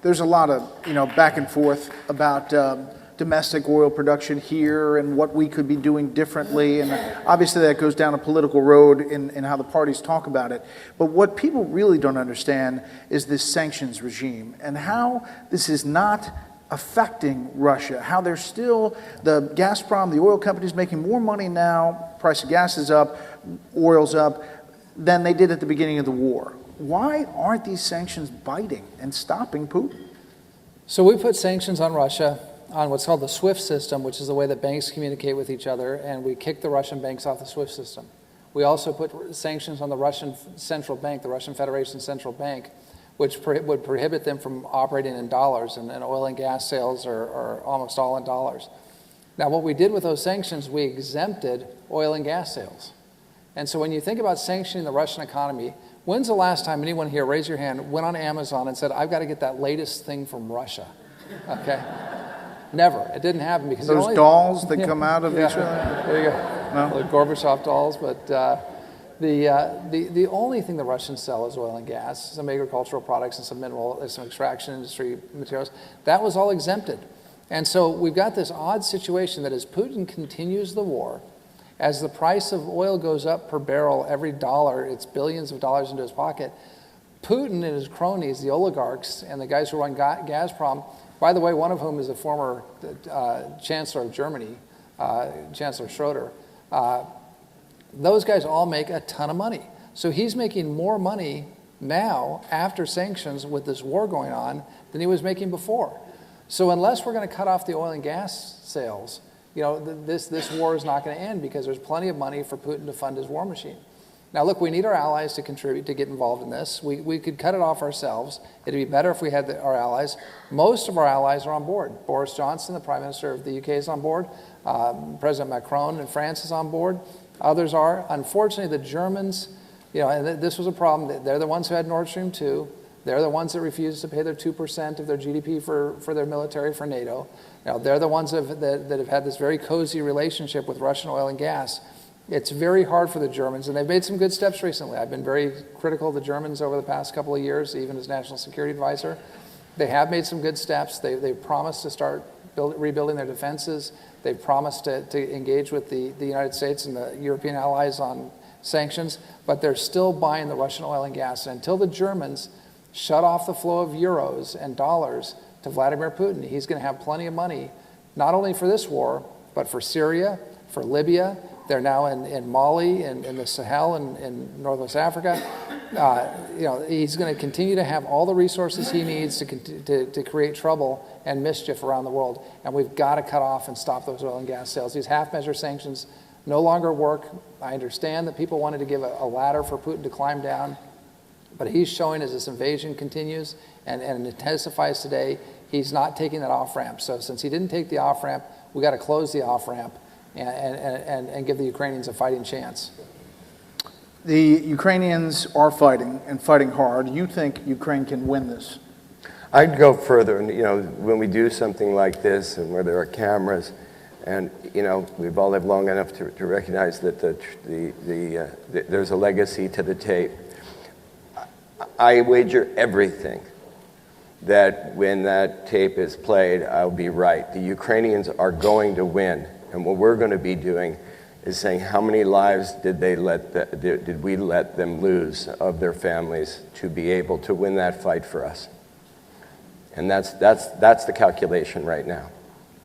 There's a lot of, back and forth about domestic oil production here and what we could be doing differently. And obviously that goes down a political road in how the parties talk about it. But what people really don't understand is this sanctions regime and how this is not affecting Russia, how they're still, the Gazprom, the oil companies making more money now, price of gas is up, oil's up, than they did at the beginning of the war. Why aren't these sanctions biting and stopping Putin? So we put sanctions on Russia on what's called the SWIFT system, which is the way that banks communicate with each other, and we kicked the Russian banks off the SWIFT system. We also put sanctions on the Russian central bank, the Russian Federation Central Bank, which would prohibit them from operating in dollars, and oil and gas sales are almost all in dollars. Now, what we did with those sanctions, we exempted oil and gas sales. And so when you think about sanctioning the Russian economy, when's the last time anyone here, raise your hand, went on Amazon and said, I've got to get that latest thing from Russia? Okay? Never. It didn't happen because those dolls that come out of each other? There you go. No? The Gorbachev dolls, but the only thing the Russians sell is oil and gas, some agricultural products and some extraction industry materials. That was all exempted. And so we've got this odd situation that as Putin continues the war, as the price of oil goes up per barrel, every dollar, it's billions of dollars into his pocket, Putin and his cronies, the oligarchs and the guys who run Gazprom, by the way, one of whom is a former Chancellor of Germany, Chancellor Schroeder, those guys all make a ton of money. So he's making more money now after sanctions with this war going on than he was making before. So unless we're going to cut off the oil and gas sales, this war is not going to end because there's plenty of money for Putin to fund his war machine. Now, look, we need our allies to contribute, to get involved in this. We could cut it off ourselves. It'd be better if we had our allies. Most of our allies are on board. Boris Johnson, the Prime Minister of the UK, is on board. President Macron in France is on board. Others are. Unfortunately, the Germans, and this was a problem. They're the ones who had Nord Stream 2. They're the ones that refused to pay their 2% of their GDP for their military, for NATO. They're the ones that have had this very cozy relationship with Russian oil and gas. It's very hard for the Germans, and they've made some good steps recently. I've been very critical of the Germans over the past couple of years, even as National Security Advisor. They have made some good steps. They've promised to start rebuilding their defenses. They've promised to engage with the United States and the European allies on sanctions, but they're still buying the Russian oil and gas. And until the Germans shut off the flow of euros and dollars to Vladimir Putin, he's going to have plenty of money, not only for this war, but for Syria, for Libya. They're now in Mali and in the Sahel and in Northwest Africa. He's going to continue to have all the resources he needs to create trouble and mischief around the world. And we've got to cut off and stop those oil and gas sales. These half-measure sanctions no longer work. I understand that people wanted to give a ladder for Putin to climb down. But he's showing as this invasion continues and intensifies today, he's not taking that off-ramp. So since he didn't take the off-ramp, we got to close the off-ramp and give the Ukrainians a fighting chance. The Ukrainians are fighting and fighting hard. You think Ukraine can win this? I'd go further. And, when we do something like this and where there are cameras, and, we've all lived long enough to recognize that there's a legacy to the tape. I wager everything that when that tape is played, I'll be right. The Ukrainians are going to win. And what we're going to be doing is saying, how many lives did we let them lose of their families to be able to win that fight for us? And that's the calculation right now.